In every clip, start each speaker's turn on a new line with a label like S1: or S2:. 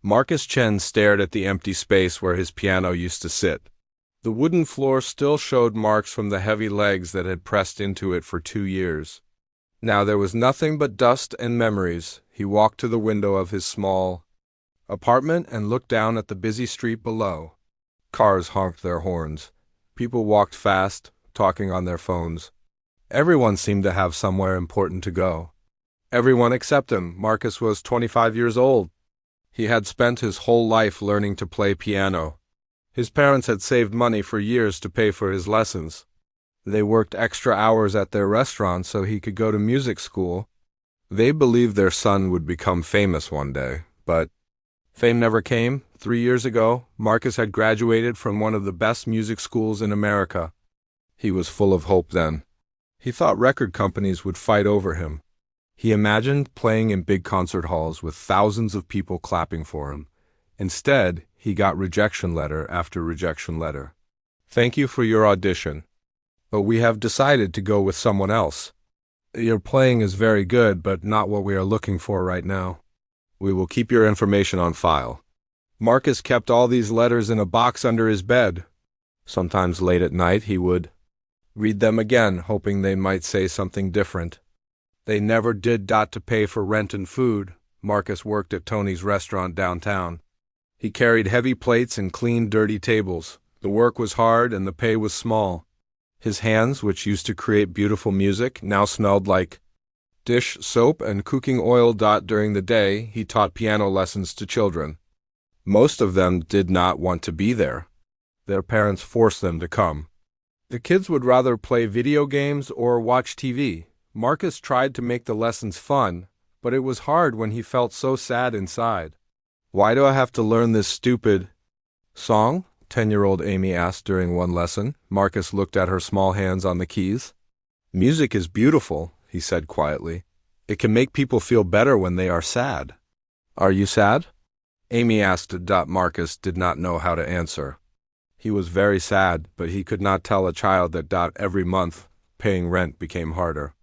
S1: Marcus Chen stared at the empty space where his piano used to sit. The wooden floor still showed marks from the heavy legs that had pressed into it for 2 years. Now there was nothing but dust and memories. He walked to the window of his small apartment and looked down at the busy street below. Cars honked their horns. People walked fast, talking on their phones. Everyone seemed to have somewhere important to go. Everyone except him. Marcus was 25 years old. He had spent his whole life learning to play piano. His parents had saved money for years to pay for his lessons. They worked extra hours at their restaurant so he could go to music school. They believed their son would become famous one day, but fame never came. 3 years ago, Marcus had graduated from one of the best music schools in America. He was full of hope then. He thought record companies would fight over him. He imagined playing in big concert halls with thousands of people clapping for him. Instead, he got rejection letter after rejection letter. "Thank you for your audition, but we have decided to go with someone else. Your playing is very good, but not what we are looking for right now. We will keep your information on file." Marcus kept all these letters in a box under his bed. Sometimes late at night he would read them again, hoping they might say something different. They never did. To pay for rent and food. Marcus worked at Tony's restaurant downtown. He carried heavy plates and cleaned dirty tables. The work was hard and the pay was small. His hands, which used to create beautiful music, now smelled like dish soap and cooking oil. During the day, he taught piano lessons to children. Most of them did not want to be there. Their parents forced them to come. The kids would rather play video games or watch TV. Marcus tried to make the lessons fun, but it was hard when he felt so sad inside. "Why do I have to learn this stupid song?" 10-year-old Amy asked during one lesson. Marcus looked at her small hands on the keys. "Music is beautiful," he said quietly. "It can make people feel better when they are sad." "Are you sad?" Amy asked. Marcus did not know how to answer. He was very sad, but he could not tell a child that every month paying rent became harder.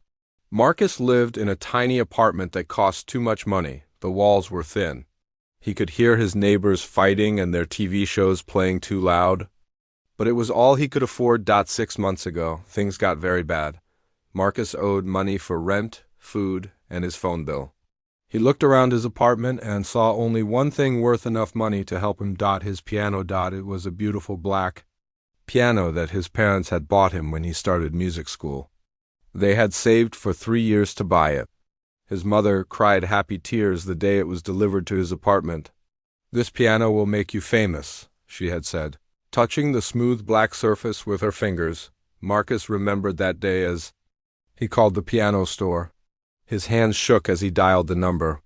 S1: Marcus lived in a tiny apartment that cost too much money. The walls were thin. He could hear his neighbors fighting and their TV shows playing too loud. But it was all he could afford. 6 months ago, things got very bad. Marcus owed money for rent, food, and his phone bill. He looked around his apartment and saw only one thing worth enough money to help him. His piano. It was a beautiful black piano that his parents had bought him when he started music school. They had saved for 3 years to buy it. His mother cried happy tears the day it was delivered to his apartment. "This piano will make you famous," she had said. Touching the smooth black surface with her fingers, Marcus remembered that day as he called the piano store. His hands shook as he dialed the number.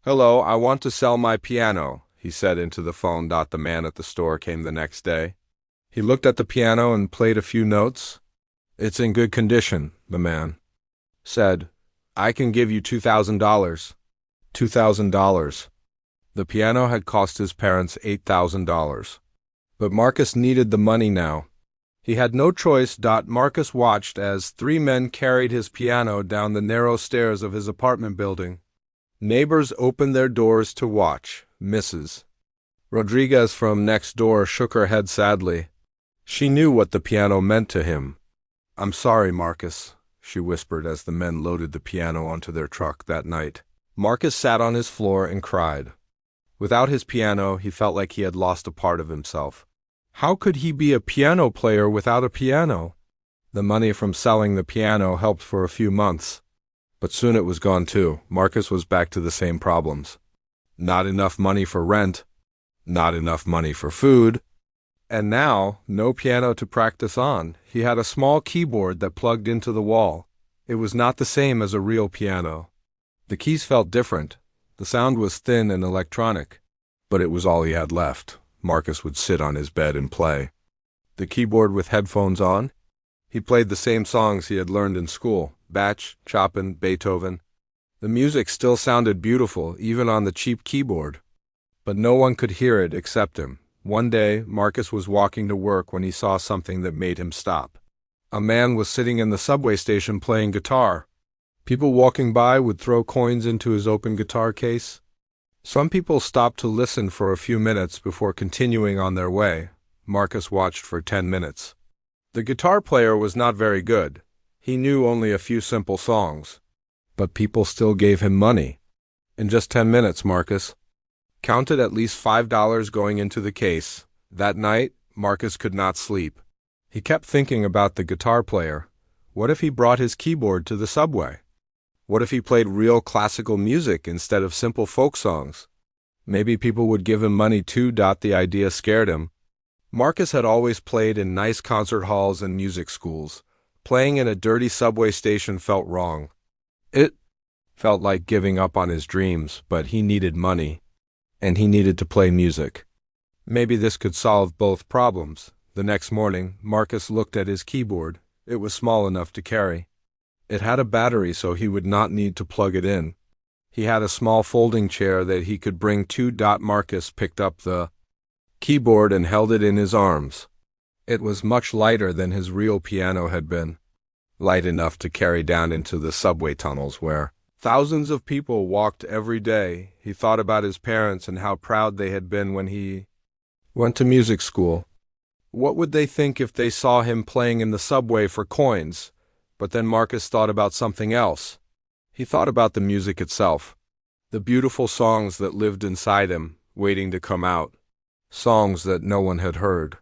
S1: "Hello, I want to sell my piano," he said into the phone. The man at the store came the next day. He looked at the piano and played a few notes. "It's in good condition," the man said. "I can give you $2,000. $2,000. The piano had cost his parents $8,000. But Marcus needed the money now. He had no choice. Marcus watched as 3 men carried his piano down the narrow stairs of his apartment building. Neighbors opened their doors to watch. Mrs. Rodriguez from next door shook her head sadly. She knew what the piano meant to him. "I'm sorry, Marcus," she whispered as the men loaded the piano onto their truck that night. Marcus sat on his floor and cried. Without his piano, he felt like he had lost a part of himself. How could he be a piano player without a piano? The money from selling the piano helped for a few months, but soon it was gone too. Marcus was back to the same problems. Not enough money for rent, not enough money for food, and now no piano to practice on. He had a small keyboard that plugged into the wall. It was not the same as a real piano. The keys felt different. The sound was thin and electronic, but it was all he had left. Marcus would sit on his bed and play. The keyboard with headphones on. He played the same songs he had learned in school, Bach, Chopin, Beethoven. The music still sounded beautiful, even on the cheap keyboard. But no one could hear it except him. One day, Marcus was walking to work when he saw something that made him stop. A man was sitting in the subway station playing guitar. People walking by would throw coins into his open guitar case. Some people stopped to listen for a few minutes before continuing on their way. Marcus watched for 10 minutes. The guitar player was not very good. He knew only a few simple songs. But people still gave him money. In just 10 minutes, Marcus counted at least $5 going into the case. That night, Marcus could not sleep. He kept thinking about the guitar player. What if he brought his keyboard to the subway? What if he played real classical music instead of simple folk songs? Maybe people would give him money too. The idea scared him. Marcus had always played in nice concert halls and music schools. Playing in a dirty subway station felt wrong. It felt like giving up on his dreams, but he needed money, and he needed to play music. Maybe this could solve both problems. The next morning, Marcus looked at his keyboard. It was small enough to carry. It had a battery, so he would not need to plug it in. He had a small folding chair that he could bring to. Marcus picked up the keyboard and held it in his arms. It was much lighter than his real piano had been. Light enough to carry down into the subway tunnels where thousands of people walked every day. He thought about his parents and how proud they had been when he went to music school. What would they think if they saw him playing in the subway for coins? But then Marcus thought about something else. He thought about the music itself. The beautiful songs that lived inside him, waiting to come out. Songs that no one had heard.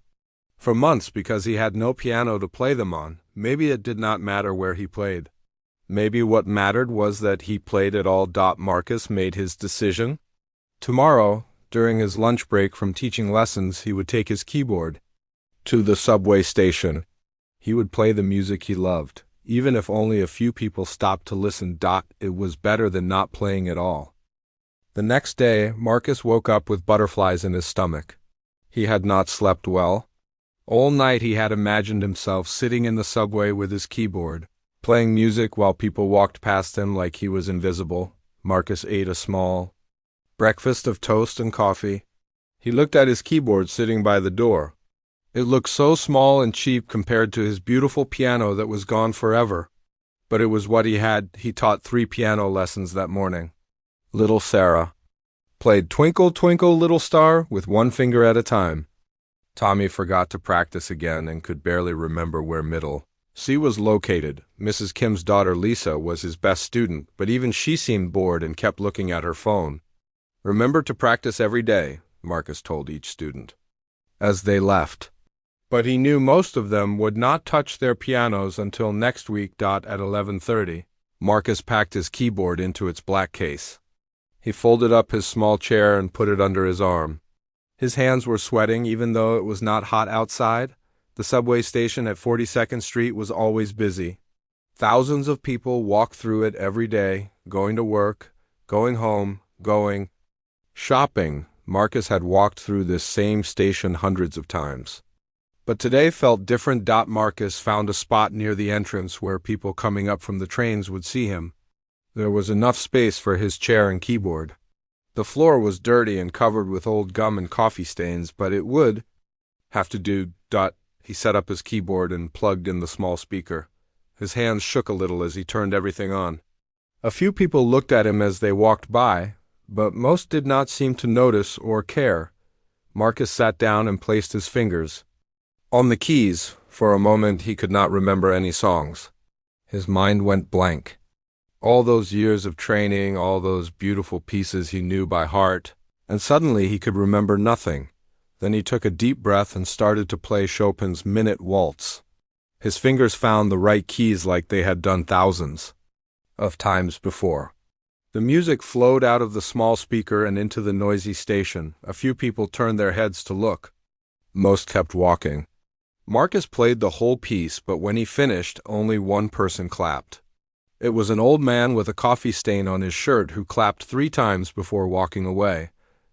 S1: For months, because he had no piano to play them on, maybe it did not matter where he played. Maybe what mattered was that he played at all. Marcus made his decision. Tomorrow, during his lunch break from teaching lessons, he would take his keyboard to the subway station. He would play the music he loved. Even if only a few people stopped to listen. It was better than not playing at all. The next day, Marcus woke up with butterflies in his stomach. He had not slept well. All night he had imagined himself sitting in the subway with his keyboard, playing music while people walked past him like he was invisible. Marcus ate a small breakfast of toast and coffee. He looked at his keyboard sitting by the door. It looked so small and cheap compared to his beautiful piano that was gone forever. But it was what he had. He taught 3 piano lessons that morning. Little Sarah played Twinkle, Twinkle, Little Star with 1 finger at a time. Tommy forgot to practice again and could barely remember where middle C was located. Mrs. Kim's daughter Lisa was his best student, but even she seemed bored and kept looking at her phone. Remember to practice every day, Marcus told each student as they left. But he knew most of them would not touch their pianos until next week. At 11:30, Marcus packed his keyboard into its black case. He folded up his small chair and put it under his arm. His hands were sweating even though it was not hot outside. The subway station at 42nd Street was always busy. Thousands of people walked through it every day, going to work, going home, going shopping. Marcus had walked through this same station hundreds of times. But today felt different. Marcus found a spot near the entrance where people coming up from the trains would see him. There was enough space for his chair and keyboard. The floor was dirty and covered with old gum and coffee stains, but it would have to do. He set up his keyboard and plugged in the small speaker. His hands shook a little as he turned everything on. A few people looked at him as they walked by, but most did not seem to notice or care. Marcus sat down and placed his fingers on the keys. For a moment he could not remember any songs. His mind went blank. All those years of training, all those beautiful pieces he knew by heart, and suddenly he could remember nothing. Then he took a deep breath and started to play Chopin's Minute Waltz. His fingers found the right keys like they had done thousands of times before. The music flowed out of the small speaker and into the noisy station. A few people turned their heads to look. Most kept walking. Marcus played the whole piece, but when he finished, only one person clapped. It was an old man with a coffee stain on his shirt who clapped 3 times before walking away.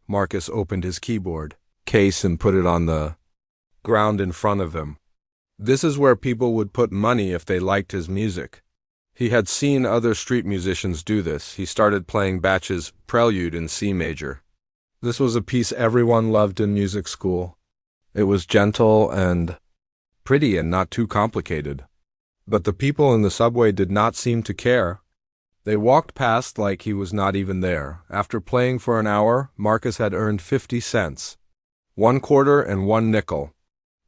S1: Marcus opened his keyboard case and put it on the ground in front of him. This is where people would put money if they liked his music. He had seen other street musicians do this. He started playing Bach's Prelude in C major. This was a piece everyone loved in music school. It was gentle and pretty and not too complicated. But the people in the subway did not seem to care. They walked past like he was not even there. After playing for an hour, Marcus had earned 50 cents. 1 quarter and 1 nickel.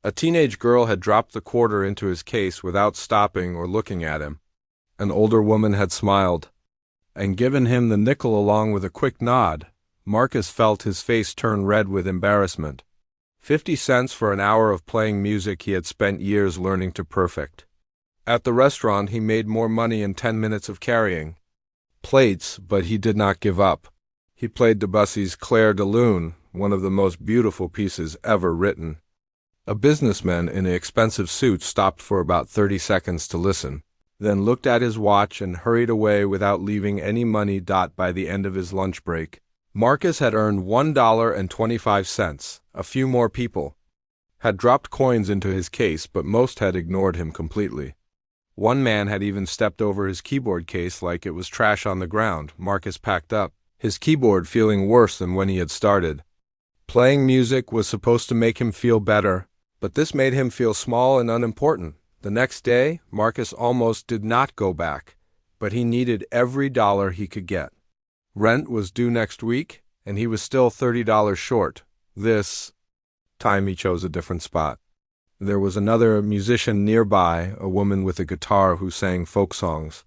S1: A teenage girl had dropped the quarter into his case without stopping or looking at him. An older woman had smiled and given him the nickel along with a quick nod. Marcus felt his face turn red with embarrassment. 50 cents for an hour of playing music he had spent years learning to perfect. At the restaurant, he made more money in 10 minutes of carrying plates, but he did not give up. He played Debussy's Clair de Lune, one of the most beautiful pieces ever written. A businessman in an expensive suit stopped for about 30 seconds to listen, then looked at his watch and hurried away without leaving any money. By the end of his lunch break, Marcus had earned $1.25. A few more people had dropped coins into his case, but most had ignored him completely. One man had even stepped over his keyboard case like it was trash on the ground. Marcus packed up his keyboard, feeling worse than when he had started. Playing music was supposed to make him feel better, but this made him feel small and unimportant. The next day, Marcus almost did not go back, but he needed every dollar he could get. Rent was due next week, and he was still $30 short. This time he chose a different spot. There was another musician nearby, a woman with a guitar who sang folk songs.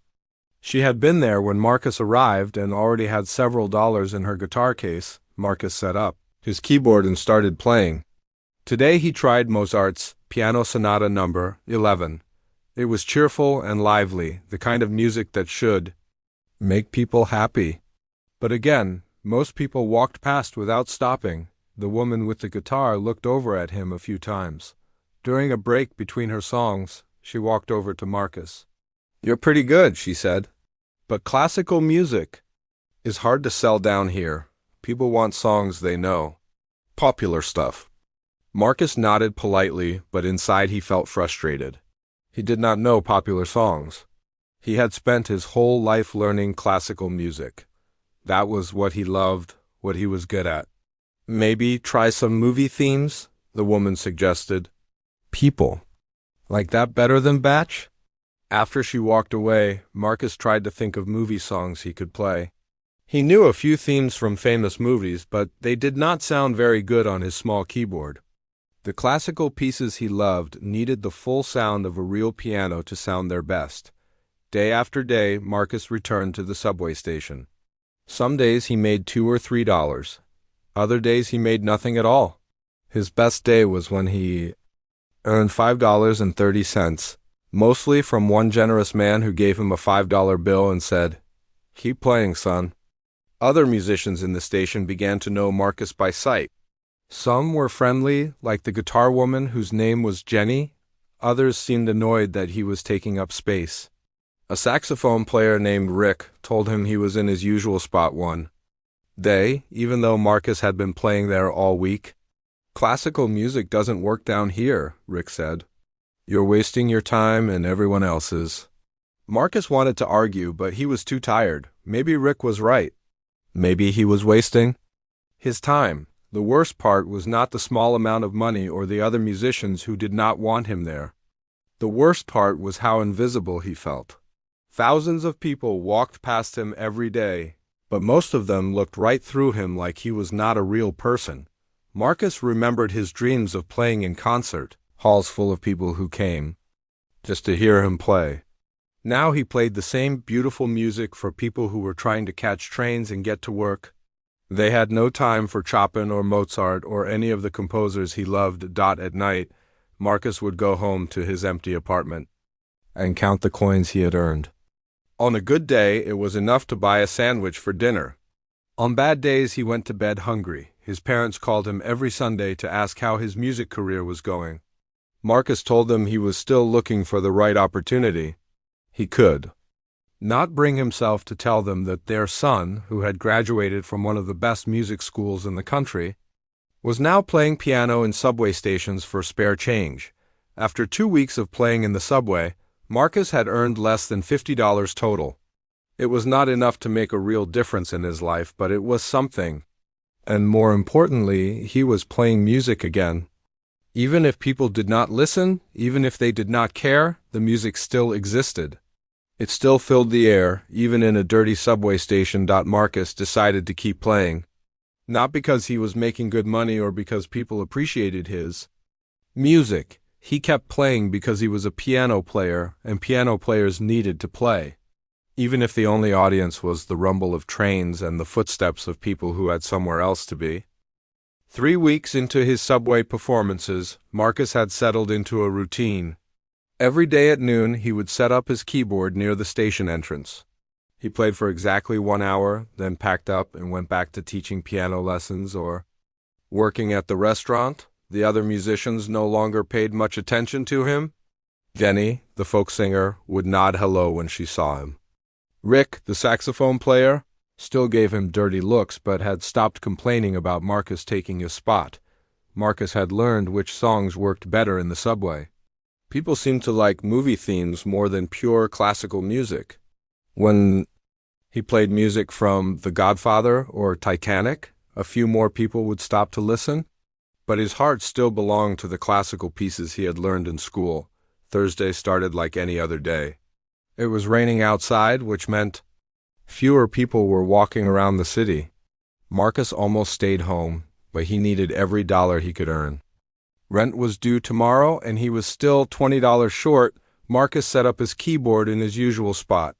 S1: She had been there when Marcus arrived and already had several dollars in her guitar case. Marcus set up his keyboard and started playing. Today he tried Mozart's Piano Sonata No. 11. It was cheerful and lively, the kind of music that should make people happy. But again, most people walked past without stopping. The woman with the guitar looked over at him a few times. During a break between her songs, she walked over to Marcus. "You're pretty good," she said. "But classical music is hard to sell down here. People want songs they know. Popular stuff." Marcus nodded politely, but inside he felt frustrated. He did not know popular songs. He had spent his whole life learning classical music. That was what he loved, what he was good at. "Maybe try some movie themes," the woman suggested. "People like that better than Bach?" After she walked away, Marcus tried to think of movie songs he could play. He knew a few themes from famous movies, but they did not sound very good on his small keyboard. The classical pieces he loved needed the full sound of a real piano to sound their best. Day after day, Marcus returned to the subway station. Some days he made $2 or $3. Other days he made nothing at all. His best day was when he earned $5.30, mostly from one generous man who gave him a $5 bill and said, "Keep playing, son." Other musicians in the station began to know Marcus by sight. Some were friendly, like the guitar woman whose name was Jenny. Others seemed annoyed that he was taking up space. A saxophone player named Rick told him he was in his usual spot one day, even though Marcus had been playing there all week. "Classical music doesn't work down here," Rick said. "You're wasting your time and everyone else's." Marcus wanted to argue, but he was too tired. Maybe Rick was right. Maybe he was wasting his time. The worst part was not the small amount of money or the other musicians who did not want him there. The worst part was how invisible he felt. Thousands of people walked past him every day, but most of them looked right through him like he was not a real person. Marcus remembered his dreams of playing in concert halls full of people who came just to hear him play. Now he played the same beautiful music for people who were trying to catch trains and get to work. They had no time for Chopin or Mozart or any of the composers he loved. At night, Marcus would go home to his empty apartment and count the coins he had earned. On a good day, it was enough to buy a sandwich for dinner. On bad days, he went to bed hungry. His parents called him every Sunday to ask how his music career was going. Marcus told them he was still looking for the right opportunity. He could not bring himself to tell them that their son, who had graduated from one of the best music schools in the country, was now playing piano in subway stations for spare change. After 2 weeks of playing in the subway, Marcus had earned less than $50 total. It was not enough to make a real difference in his life, but it was something. And more importantly, he was playing music again. Even if people did not listen, even if they did not care, the music still existed. It still filled the air, even in a dirty subway station. Marcus decided to keep playing. Not because he was making good money or because people appreciated his music. He kept playing because he was a piano player, and piano players needed to play, even if the only audience was the rumble of trains and the footsteps of people who had somewhere else to be. 3 weeks into his subway performances, Marcus had settled into a routine. Every day at noon, he would set up his keyboard near the station entrance. He played for exactly 1 hour, then packed up and went back to teaching piano lessons or working at the restaurant. The other musicians no longer paid much attention to him. Jenny, the folk singer, would nod hello when she saw him. Rick, the saxophone player, still gave him dirty looks but had stopped complaining about Marcus taking his spot. Marcus had learned which songs worked better in the subway. People seemed to like movie themes more than pure classical music. When he played music from The Godfather or Titanic, a few more people would stop to listen. But his heart still belonged to the classical pieces he had learned in school. Thursday started like any other day. It was raining outside, which meant fewer people were walking around the city. Marcus almost stayed home, but he needed every dollar he could earn. Rent was due tomorrow, and he was still $20 short. Marcus set up his keyboard in his usual spot.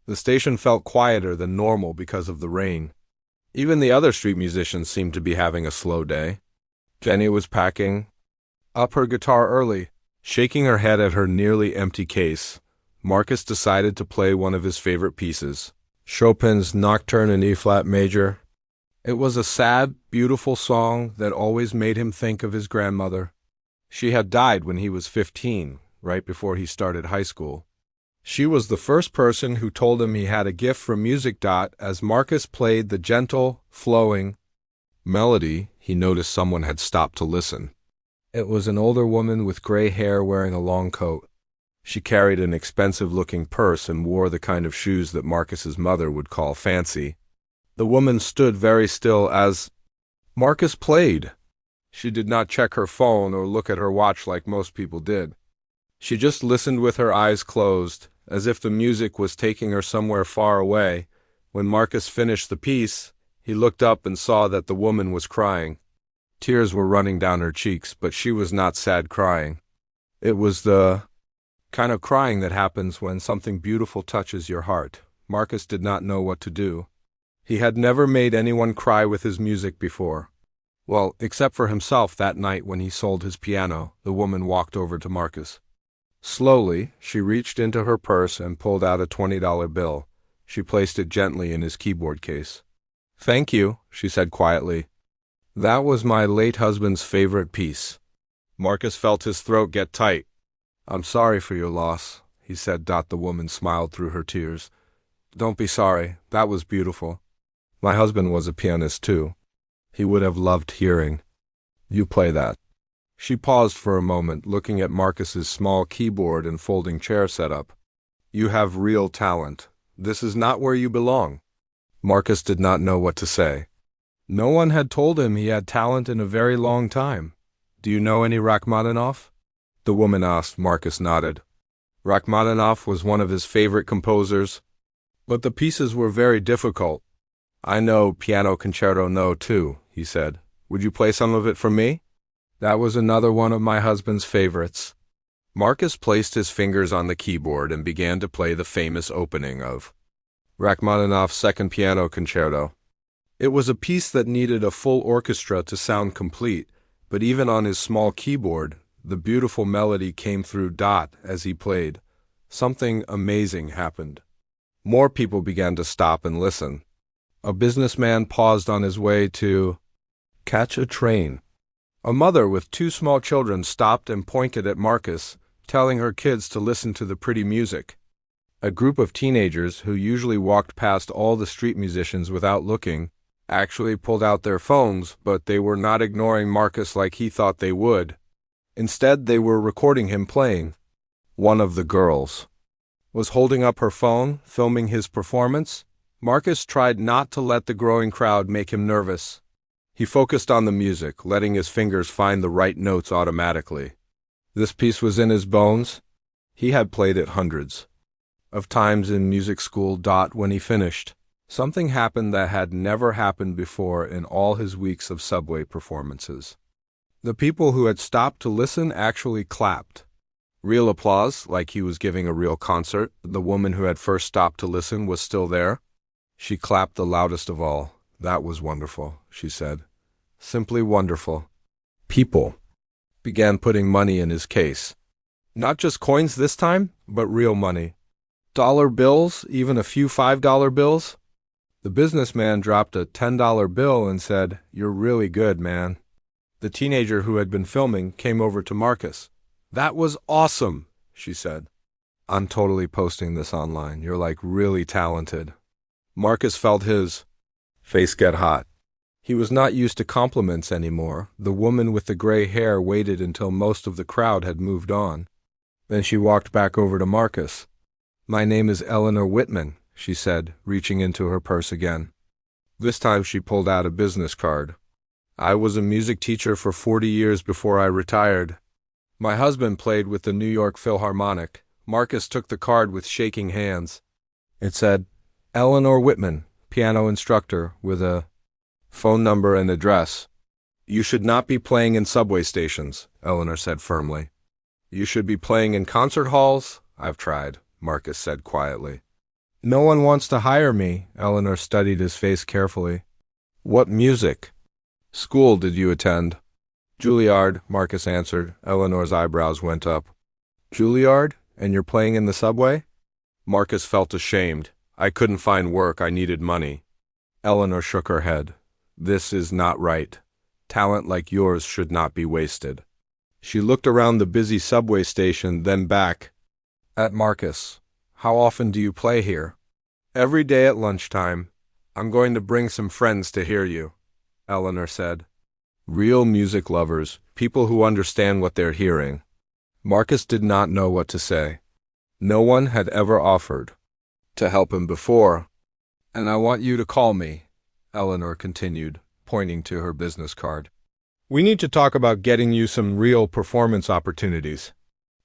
S1: The station felt quieter than normal because of the rain. Even the other street musicians seemed to be having a slow day. Jenny was packing up her guitar early. Shaking her head at her nearly empty case, Marcus decided to play one of his favorite pieces, Chopin's Nocturne in E-flat major. It was a sad, beautiful song that always made him think of his grandmother. She had died when he was 15, right before he started high school. She was the first person who told him he had a gift for music. As Marcus played the gentle, flowing melody, he noticed someone had stopped to listen. It was an older woman with gray hair wearing a long coat. She carried an expensive-looking purse and wore the kind of shoes that Marcus's mother would call fancy. The woman stood very still as Marcus played. She did not check her phone or look at her watch like most people did. She just listened with her eyes closed, as if the music was taking her somewhere far away. When Marcus finished the piece, he looked up and saw that the woman was crying. Tears were running down her cheeks, but she was not sad crying. It was the kind of crying that happens when something beautiful touches your heart. Marcus did not know what to do. He had never made anyone cry with his music before. Well, except for himself that night when he sold his piano. The woman walked over to Marcus. Slowly, she reached into her purse and pulled out a $20 bill. She placed it gently in his keyboard case. "Thank you," she said quietly. "That was my late husband's favorite piece." Marcus felt his throat get tight. "I'm sorry for your loss," he said. The woman smiled through her tears. "Don't be sorry. That was beautiful. My husband was a pianist too. He would have loved hearing you play that." She paused for a moment, looking at Marcus's small keyboard and folding chair setup. "You have real talent. This is not where you belong." Marcus did not know what to say. No one had told him he had talent in a very long time. "Do you know any Rachmaninoff?" the woman asked. Marcus nodded. Rachmaninoff was one of his favorite composers, but the pieces were very difficult. "I know Piano Concerto No. 2, he said. "Would you play some of it for me?" "That was another one of my husband's favorites." Marcus placed his fingers on the keyboard and began to play the famous opening of Rachmaninoff's Second Piano Concerto. It was a piece that needed a full orchestra to sound complete, but even on his small keyboard, the beautiful melody came through. As he played, something amazing happened. More people began to stop and listen. A businessman paused on his way to catch a train. A mother with 2 small children stopped and pointed at Marcus, telling her kids to listen to the pretty music. A group of teenagers, who usually walked past all the street musicians without looking, actually pulled out their phones, but they were not ignoring Marcus like he thought they would. Instead, they were recording him playing. One of the girls was holding up her phone, filming his performance. Marcus tried not to let the growing crowd make him nervous. He focused on the music, letting his fingers find the right notes automatically. This piece was in his bones. He had played it hundreds of times in music school. When he finished, something happened that had never happened before in all his weeks of subway performances. The people who had stopped to listen actually clapped. Real applause, like he was giving a real concert. The woman who had first stopped to listen was still there. She clapped the loudest of all. "That was wonderful," she said. "Simply wonderful." People began putting money in his case. Not just coins this time, but real money. Dollar bills, even a few $5 bills. The businessman dropped a $10 bill and said, "You're really good, man." The teenager who had been filming came over to Marcus. "That was awesome," she said. "I'm totally posting this online. You're like really talented." Marcus felt his face get hot. He was not used to compliments anymore. The woman with the gray hair waited until most of the crowd had moved on. Then she walked back over to Marcus. "My name is Eleanor Whitman," she said, reaching into her purse again. This time she pulled out a business card. "I was a music teacher for 40 years before I retired. My husband played with the New York Philharmonic." Marcus took the card with shaking hands. It said, "Eleanor Whitman, piano instructor," with a phone number and address. "You should not be playing in subway stations," Eleanor said firmly. "You should be playing in concert halls." "I've tried," Marcus said quietly. "No one wants to hire me." Eleanor studied his face carefully. "What music school did you attend?" "Juilliard," Marcus answered. Eleanor's eyebrows went up. "Juilliard? And you're playing in the subway?" Marcus felt ashamed. "I couldn't find work. I needed money." Eleanor shook her head. "This is not right. Talent like yours should not be wasted." She looked around the busy subway station, then back at Marcus. "How often do you play here?" "Every day at lunchtime. I'm going to bring some friends to hear you," Eleanor said. Real music lovers, people who understand what they're hearing. Marcus did not know what to say. No one had ever offered to help him before. "And I want you to call me," Eleanor continued, pointing to her business card. "We need to talk about getting you some real performance opportunities."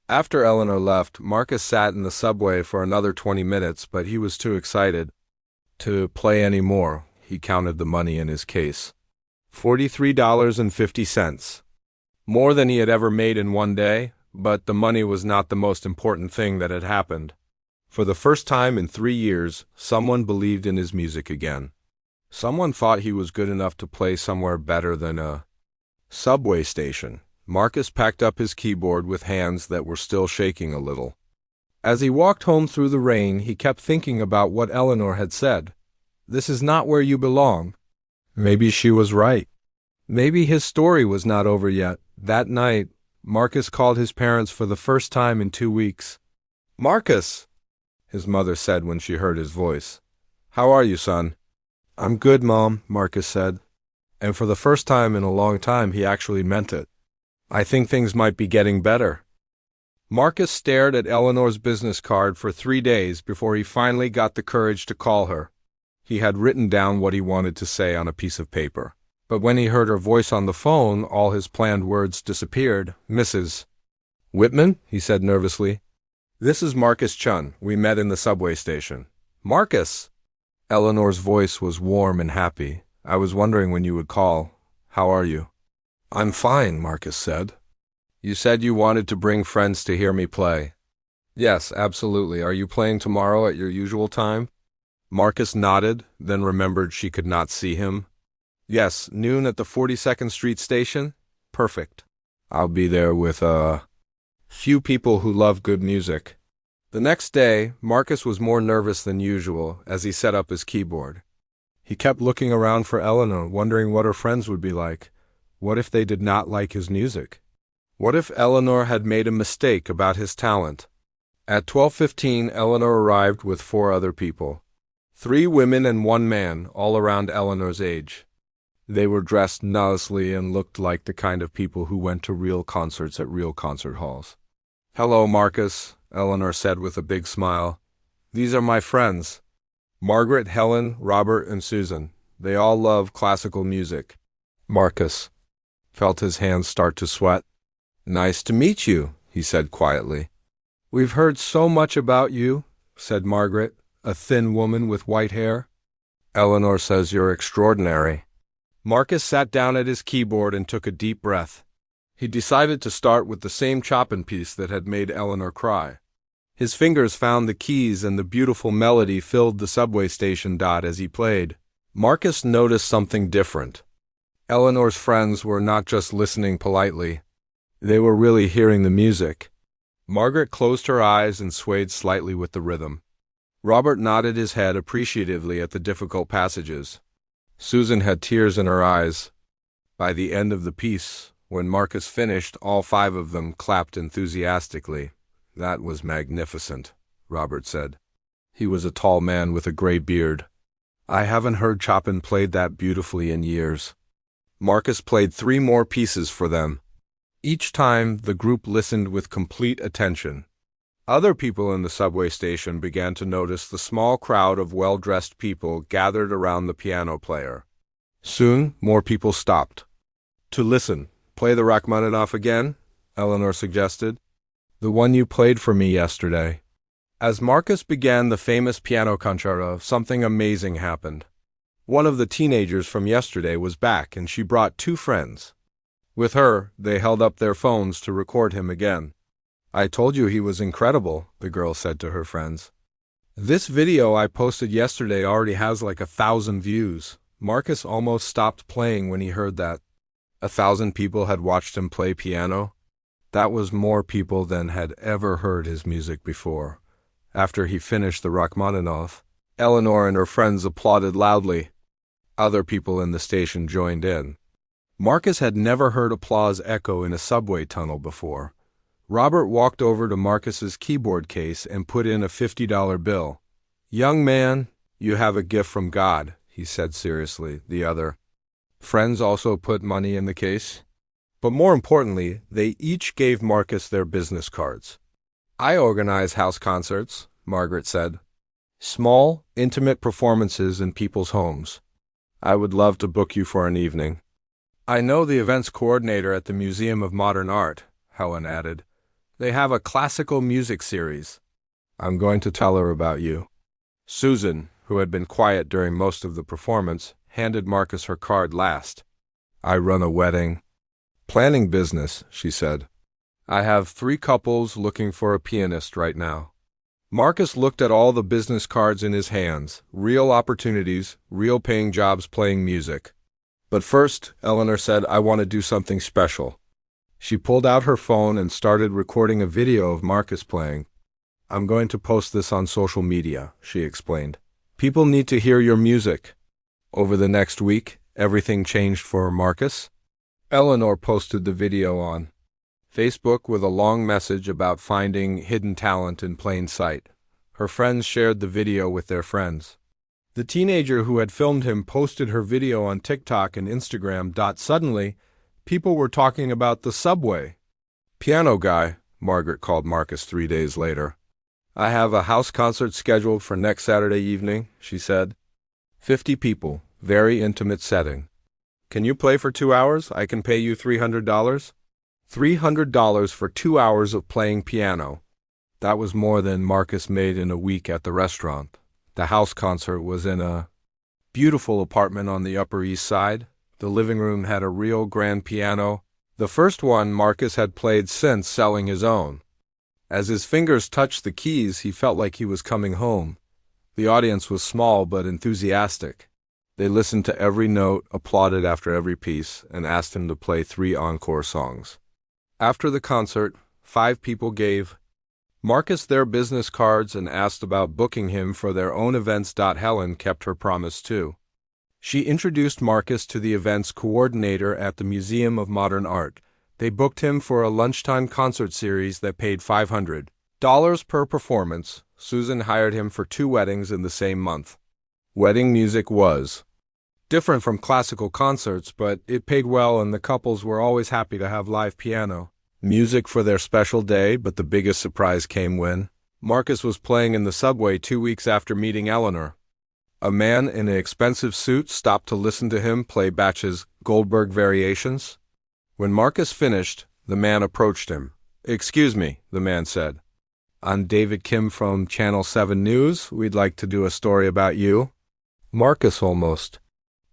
S1: After Eleanor left, Marcus sat in the subway for another 20 minutes, but he was too excited to play any more. He counted the money in his case. $43.50. More than he had ever made in one day, but the money was not the most important thing that had happened. For the first time in 3 years, someone believed in his music again. Someone thought he was good enough to play somewhere better than a subway station. Marcus packed up his keyboard with hands that were still shaking a little. As he walked home through the rain, he kept thinking about what Eleanor had said. "This is not where you belong." Maybe she was right. Maybe his story was not over yet. That night, Marcus called his parents for the first time in 2 weeks. "Marcus," his mother said when she heard his voice. "How are you, son?" "I'm good, Mom," Marcus said. And for the first time in a long time, he actually meant it. "I think things might be getting better." Marcus stared at Eleanor's business card for 3 days before he finally got the courage to call her. He had written down what he wanted to say on a piece of paper. But when he heard her voice on the phone, all his planned words disappeared. "Mrs. Whitman," he said nervously. "This is Marcus Chun. We met in the subway station." "Marcus!" Eleanor's voice was warm and happy. "I was wondering when you would call. How are you?" "I'm fine," Marcus said. "You said you wanted to bring friends to hear me play." "Yes, absolutely. Are you playing tomorrow at your usual time?" Marcus nodded, then remembered she could not see him. "Yes, noon at the 42nd Street station? Perfect. I'll be there with a few people who love good music." The next day, Marcus was more nervous than usual as he set up his keyboard. He kept looking around for Eleanor, wondering what her friends would be like. What if they did not like his music? What if Eleanor had made a mistake about his talent? At 12:15, Eleanor arrived with 4 other people. 3 women and 1 man, all around Eleanor's age. They were dressed nicely and looked like the kind of people who went to real concerts at real concert halls. "Hello, Marcus," Eleanor said with a big smile. "These are my friends. Margaret, Helen, Robert, and Susan. They all love classical music." Marcus felt his hands start to sweat. "Nice to meet you," he said quietly. "We've heard so much about you. said Margaret, a thin woman with white hair. Eleanor says you're extraordinary. Marcus sat down at his keyboard and took a deep breath. He decided to start with the same chopping piece that had made Eleanor cry. His fingers found the keys and the beautiful melody filled the subway station dot as he played. Marcus noticed something different. Eleanor's friends were not just listening politely. They were really hearing the music. Margaret closed her eyes and swayed slightly with the rhythm. Robert nodded his head appreciatively at the difficult passages. Susan had tears in her eyes. By the end of the piece, when Marcus finished, all 5 of them clapped enthusiastically. That was magnificent, Robert said. He was a tall man with a gray beard. I haven't heard Chopin played that beautifully in years. Marcus played 3 more pieces for them. Each time, the group listened with complete attention. Other people in the subway station began to notice the small crowd of well-dressed people gathered around the piano player. Soon, more people stopped. To listen. Play the Rachmaninoff again, Eleanor suggested. The one you played for me yesterday. As Marcus began the famous piano concerto, something amazing happened. One of the teenagers from yesterday was back, and she brought 2 friends. With her, they held up their phones to record him again. I told you he was incredible, the girl said to her friends. This video I posted yesterday already has like 1,000 views. Marcus almost stopped playing when he heard that. 1,000 people had watched him play piano. That was more people than had ever heard his music before. After he finished the Rachmaninoff, Eleanor and her friends applauded loudly. Other people in the station joined in. Marcus had never heard applause echo in a subway tunnel before. Robert walked over to Marcus's keyboard case and put in a $50 bill. Young man, you have a gift from God, he said seriously. The other friends also put money in the case. But more importantly, they each gave Marcus their business cards. I organize house concerts, Margaret said. Small, intimate performances in people's homes. I would love to book you for an evening. I know the events coordinator at the Museum of Modern Art, Helen added. They have a classical music series. I'm going to tell her about you. Susan, who had been quiet during most of the performance, handed Marcus her card last. I run a wedding planning business, she said. I have 3 couples looking for a pianist right now. Marcus looked at all the business cards in his hands, real opportunities, real paying jobs playing music. But first, Eleanor said, I want to do something special. She pulled out her phone and started recording a video of Marcus playing. I'm going to post this on social media, she explained. People need to hear your music. Over the next week, everything changed for Marcus. Eleanor posted the video on Facebook with a long message about finding hidden talent in plain sight. Her friends shared the video with their friends. The teenager who had filmed him posted her video on TikTok and Instagram. Suddenly, people were talking about the subway. Piano guy, Margaret called Marcus 3 days later. I have a house concert scheduled for next Saturday evening, she said. 50 people, very intimate setting. Can you play for 2 hours? I can pay you $300. $300 for 2 hours of playing piano. That was more than Marcus made in a week at the restaurant. The house concert was in a beautiful apartment on the Upper East Side. The living room had a real grand piano, the first one Marcus had played since selling his own. As his fingers touched the keys, he felt like he was coming home. The audience was small but enthusiastic. They listened to every note, applauded after every piece, and asked him to play 3 encore songs. After the concert, 5 people gave Marcus their business cards and asked about booking him for their own events. Helen kept her promise too. She introduced Marcus to the events coordinator at the Museum of Modern Art. They booked him for a lunchtime concert series that paid $500 per performance. Susan hired him for 2 weddings in the same month. Wedding music was different from classical concerts, but it paid well and the couples were always happy to have live piano music for their special day. But the biggest surprise came when Marcus was playing in the subway 2 weeks after meeting Eleanor. A man in an expensive suit stopped to listen to him play Bach's Goldberg Variations. When Marcus finished, the man approached him. Excuse me, the man said. I'm David Kim from Channel 7 News. We'd like to do a story about you. Marcus almost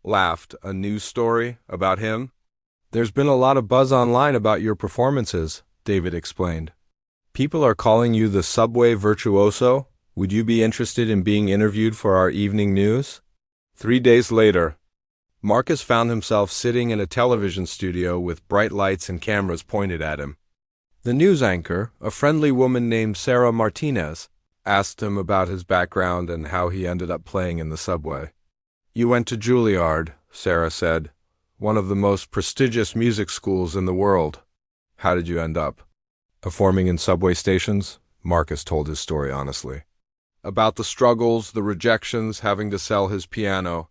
S1: laughed. A news story about him? There's been a lot of buzz online about your performances, David explained. People are calling you the subway virtuoso. Would you be interested in being interviewed for our evening news? 3 days later, Marcus found himself sitting in a television studio with bright lights and cameras pointed at him. The news anchor, a friendly woman named Sarah Martinez, asked him about his background and how he ended up playing in the subway. You went to Juilliard, Sarah said, one of the most prestigious music schools in the world. How did you end up? Performing in subway stations? Marcus told his story honestly. About the struggles, the rejections, having to sell his piano.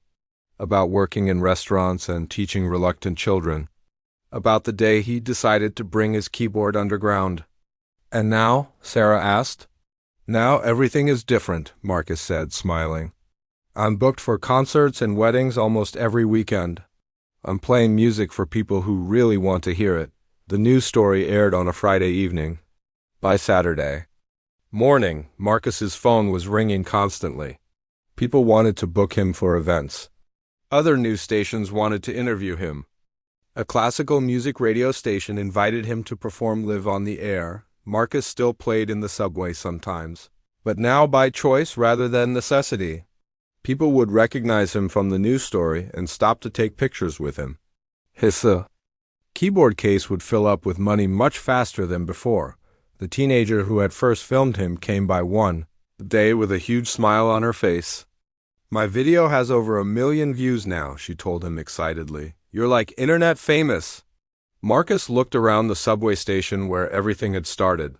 S1: About working in restaurants and teaching reluctant children. About the day he decided to bring his keyboard underground. And now? Sarah asked. Now everything is different, Marcus said, smiling. I'm booked for concerts and weddings almost every weekend. I'm playing music for people who really want to hear it. The news story aired on a Friday evening. By Saturday morning, Marcus's phone was ringing constantly. People wanted to book him for events. Other news stations wanted to interview him. A classical music radio station invited him to perform live on the air. Marcus still played in the subway sometimes, but now by choice rather than necessity. People would recognize him from the news story and stop to take pictures with him. His keyboard case would fill up with money much faster than before. The teenager who had first filmed him came by one day with a huge smile on her face. My video has over 1 million views now, she told him excitedly. You're like internet famous. Marcus looked around the subway station where everything had started.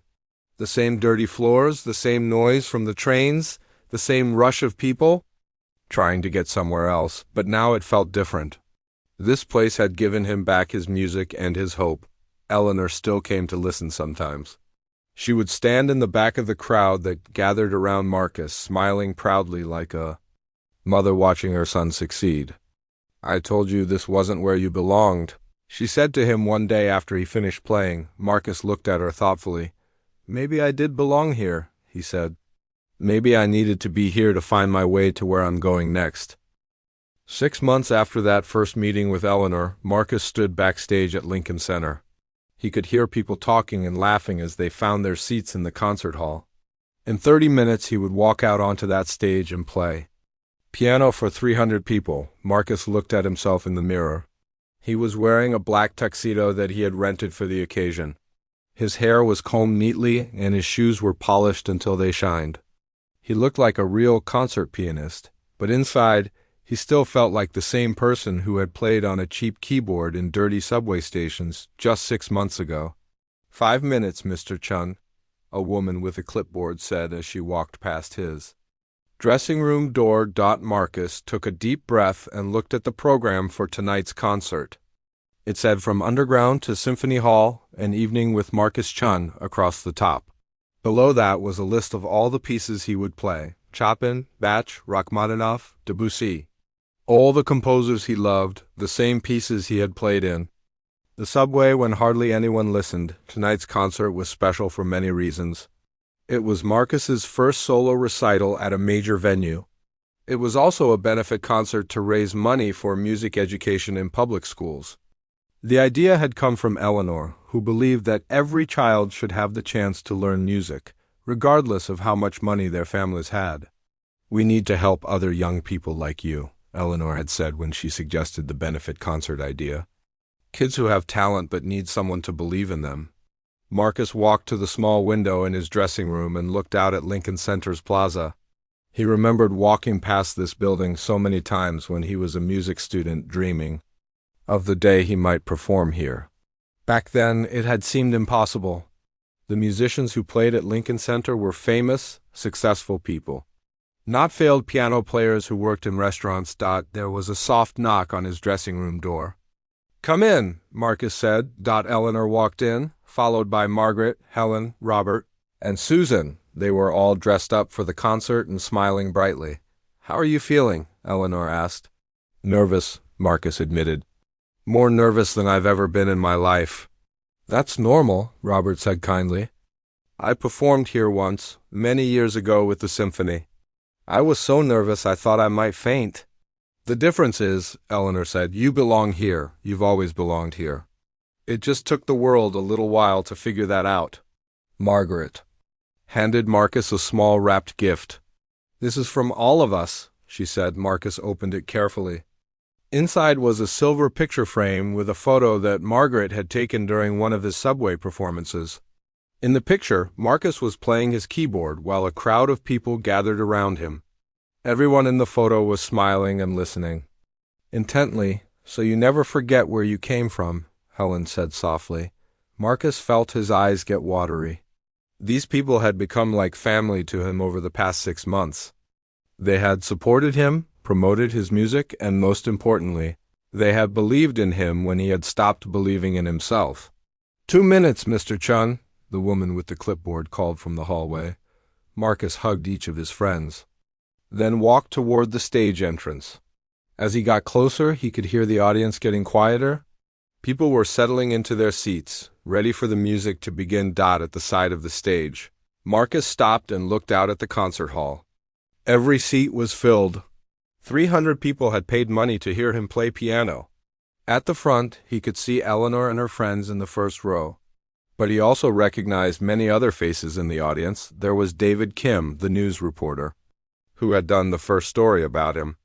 S1: The same dirty floors, the same noise from the trains, the same rush of people trying to get somewhere else, but now it felt different. This place had given him back his music and his hope. Eleanor still came to listen sometimes. She would stand in the back of the crowd that gathered around Marcus, smiling proudly like a mother watching her son succeed. I told you this wasn't where you belonged, she said to him one day after he finished playing. Marcus looked at her thoughtfully. Maybe I did belong here, he said. Maybe I needed to be here to find my way to where I'm going next. 6 months after that first meeting with Eleanor, Marcus stood backstage at Lincoln Center. He could hear people talking and laughing as they found their seats in the concert hall. In 30 minutes, he would walk out onto that stage and play. Piano for 300 people. Marcus looked at himself in the mirror. He was wearing a black tuxedo that he had rented for the occasion. His hair was combed neatly, and his shoes were polished until they shined. He looked like a real concert pianist, but inside, he still felt like the same person who had played on a cheap keyboard in dirty subway stations just 6 months ago. 5 minutes, Mr. Chun, a woman with a clipboard said as she walked past his dressing room door. Marcus took a deep breath and looked at the program for tonight's concert. It said From Underground to Symphony Hall, an evening with Marcus Chun across the top. Below that was a list of all the pieces he would play: Chopin, Bach, Rachmaninoff, Debussy. All the composers he loved, the same pieces he had played in. The subway when hardly anyone listened. Tonight's concert was special for many reasons. It was Marcus's first solo recital at a major venue. It was also a benefit concert to raise money for music education in public schools. The idea had come from Eleanor, who believed that every child should have the chance to learn music, regardless of how much money their families had. We need to help other young people like you, Eleanor had said when she suggested the benefit concert idea. Kids who have talent but need someone to believe in them. Marcus walked to the small window in his dressing room and looked out at Lincoln Center's plaza. He remembered walking past this building so many times when he was a music student dreaming of the day he might perform here. Back then, it had seemed impossible. The musicians who played at Lincoln Center were famous, successful people. Not failed piano players who worked in restaurants. There was a soft knock on his dressing room door. Come in, Marcus said. Eleanor walked in, followed by Margaret, Helen, Robert, and Susan. They were all dressed up for the concert and smiling brightly. How are you feeling? Eleanor asked. Nervous, Marcus admitted. More nervous than I've ever been in my life. That's normal, Robert said kindly. I performed here once, many years ago with the symphony. I was so nervous I thought I might faint. The difference is, Eleanor said, you belong here. You've always belonged here. It just took the world a little while to figure that out. Margaret handed Marcus a small wrapped gift. This is from all of us, she said. Marcus opened it carefully. Inside was a silver picture frame with a photo that Margaret had taken during one of his subway performances. In the picture, Marcus was playing his keyboard while a crowd of people gathered around him. Everyone in the photo was smiling and listening intently. So you never forget where you came from, Helen said softly. Marcus felt his eyes get watery. These people had become like family to him over the past 6 months. They had supported him, promoted his music, and most importantly, they had believed in him when he had stopped believing in himself. 2 minutes, Mr. Chun, the woman with the clipboard called from the hallway. Marcus hugged each of his friends, then walked toward the stage entrance. As he got closer, he could hear the audience getting quieter. People were settling into their seats, ready for the music to begin. At the side of the stage, Marcus stopped and looked out at the concert hall. Every seat was filled. 300 people had paid money to hear him play piano. At the front, he could see Eleanor and her friends in the first row. But he also recognized many other faces in the audience. There was David Kim, the news reporter, who had done the first story about him.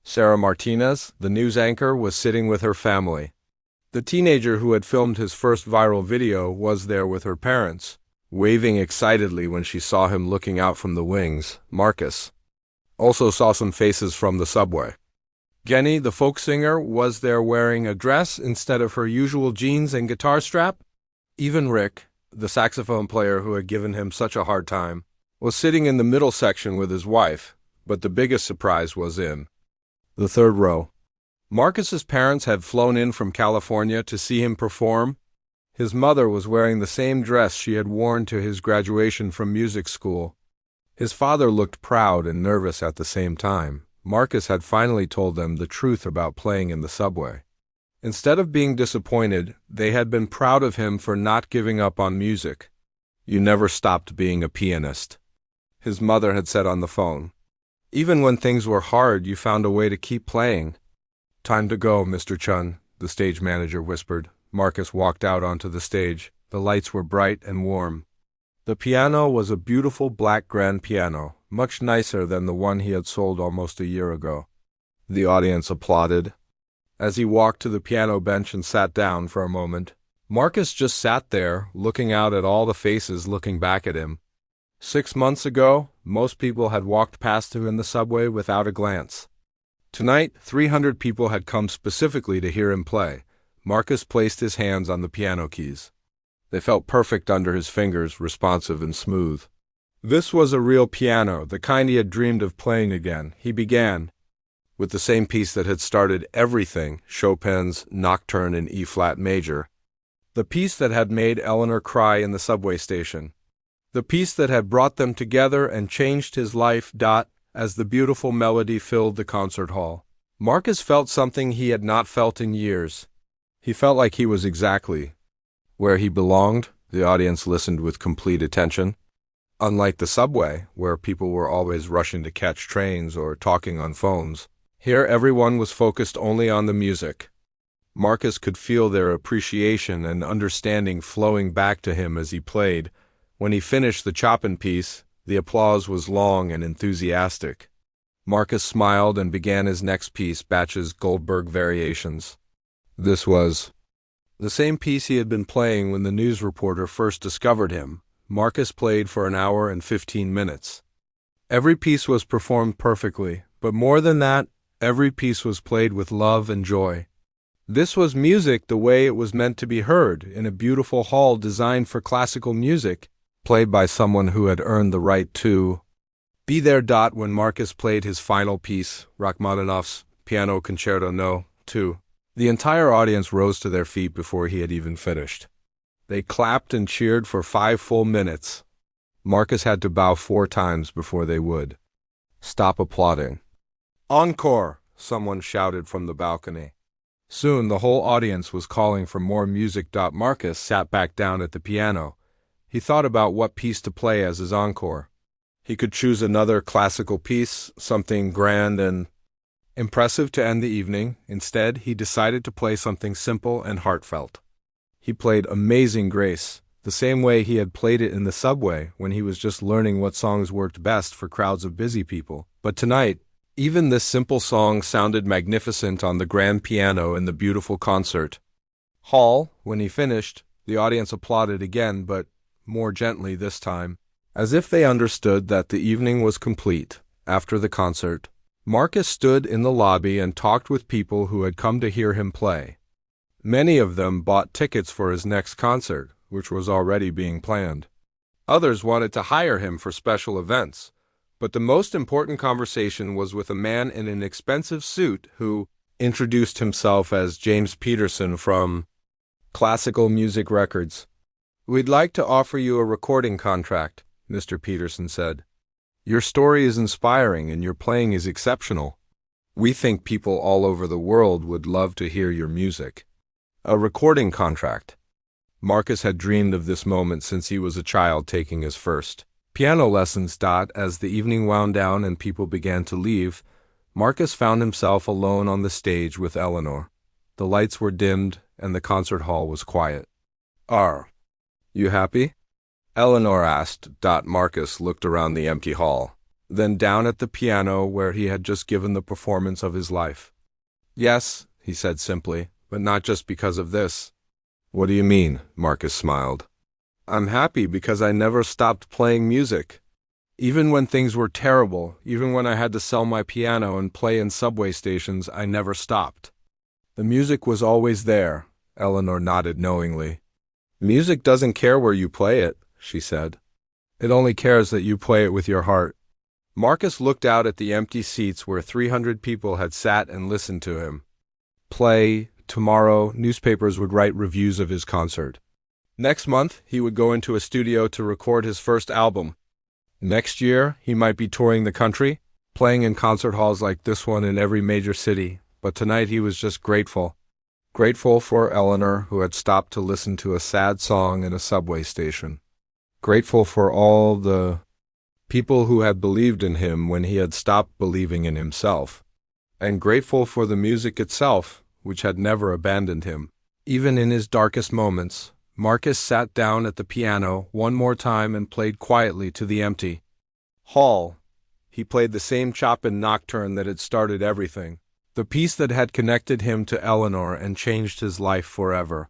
S1: Sarah Martinez, the news anchor, was sitting with her family. The teenager who had filmed his first viral video was there with her parents, waving excitedly when she saw him looking out from the wings. Marcus also saw some faces from the subway. Jenny, the folk singer, was there wearing a dress instead of her usual jeans and guitar strap. Even Rick, the saxophone player who had given him such a hard time, was sitting in the middle section with his wife, but the biggest surprise was in the third row. Marcus's parents had flown in from California to see him perform. His mother was wearing the same dress she had worn to his graduation from music school. His father looked proud and nervous at the same time. Marcus had finally told them the truth about playing in the subway. Instead of being disappointed, they had been proud of him for not giving up on music. You never stopped being a pianist, his mother had said on the phone. Even when things were hard, you found a way to keep playing. Time to go, Mr. Chun, the stage manager whispered. Marcus walked out onto the stage. The lights were bright and warm. The piano was a beautiful black grand piano, much nicer than the one he had sold almost a year ago. The audience applauded. As he walked to the piano bench and sat down for a moment, Marcus just sat there, looking out at all the faces looking back at him. 6 months ago, most people had walked past him in the subway without a glance. Tonight, 300 people had come specifically to hear him play. Marcus placed his hands on the piano keys. They felt perfect under his fingers, responsive and smooth. This was a real piano, the kind he had dreamed of playing again. He began with the same piece that had started everything, Chopin's Nocturne in E-flat major. The piece that had made Eleanor cry in the subway station. The piece that had brought them together and changed his life. As the beautiful melody filled the concert hall, Marcus felt something he had not felt in years. He felt like he was exactly where he belonged. The audience listened with complete attention. Unlike the subway, where people were always rushing to catch trains or talking on phones, here everyone was focused only on the music. Marcus could feel their appreciation and understanding flowing back to him as he played. When he finished the Chopin piece, the applause was long and enthusiastic. Marcus smiled and began his next piece, Bach's Goldberg Variations. This was the same piece he had been playing when the news reporter first discovered him. Marcus played for 1 hour and 15 minutes. Every piece was performed perfectly, but more than that, every piece was played with love and joy. This was music the way it was meant to be heard, in a beautiful hall designed for classical music, played by someone who had earned the right to be there. When Marcus played his final piece, Rachmaninoff's Piano Concerto No. 2, the entire audience rose to their feet before he had even finished. They clapped and cheered for 5 full minutes. Marcus had to bow 4 times before they would stop applauding. Encore! Someone shouted from the balcony. Soon the whole audience was calling for more music. Marcus sat back down at the piano. He thought about what piece to play as his encore. He could choose another classical piece, something grand and impressive to end the evening. Instead, he decided to play something simple and heartfelt. He played Amazing Grace, the same way he had played it in the subway when he was just learning what songs worked best for crowds of busy people. But tonight, even this simple song sounded magnificent on the grand piano in the beautiful concert hall. When he finished, the audience applauded again, but more gently this time, as if they understood that the evening was complete. After the concert, Marcus stood in the lobby and talked with people who had come to hear him play. Many of them bought tickets for his next concert, which was already being planned. Others wanted to hire him for special events. But the most important conversation was with a man in an expensive suit who introduced himself as James Peterson from Classical Music Records. "We'd like to offer you a recording contract," Mr. Peterson said. "Your story is inspiring and your playing is exceptional. We think people all over the world would love to hear your music." A recording contract. Marcus had dreamed of this moment since he was a child taking his first piano lessons. As the evening wound down and people began to leave, Marcus found himself alone on the stage with Eleanor. The lights were dimmed and the concert hall was quiet. "Are you happy?" Eleanor asked. Marcus looked around the empty hall, then down at the piano where he had just given the performance of his life. "Yes," he said simply, "but not just because of this." "What do you mean?" Marcus smiled. "I'm happy because I never stopped playing music. Even when things were terrible, even when I had to sell my piano and play in subway stations, I never stopped." "The music was always there," Eleanor nodded knowingly. "Music doesn't care where you play it," she said. "It only cares that you play it with your heart." Marcus looked out at the empty seats where 300 people had sat and listened to him play. Tomorrow, newspapers would write reviews of his concert. Next month, he would go into a studio to record his first album. Next year, he might be touring the country, playing in concert halls like this one in every major city. But tonight he was just grateful. Grateful for Eleanor, who had stopped to listen to a sad song in a subway station. Grateful for all the people who had believed in him when he had stopped believing in himself. And grateful for the music itself, which had never abandoned him. Even in his darkest moments, Marcus sat down at the piano one more time and played quietly to the empty hall. He played the same Chopin nocturne that had started everything, the piece that had connected him to Eleanor and changed his life forever.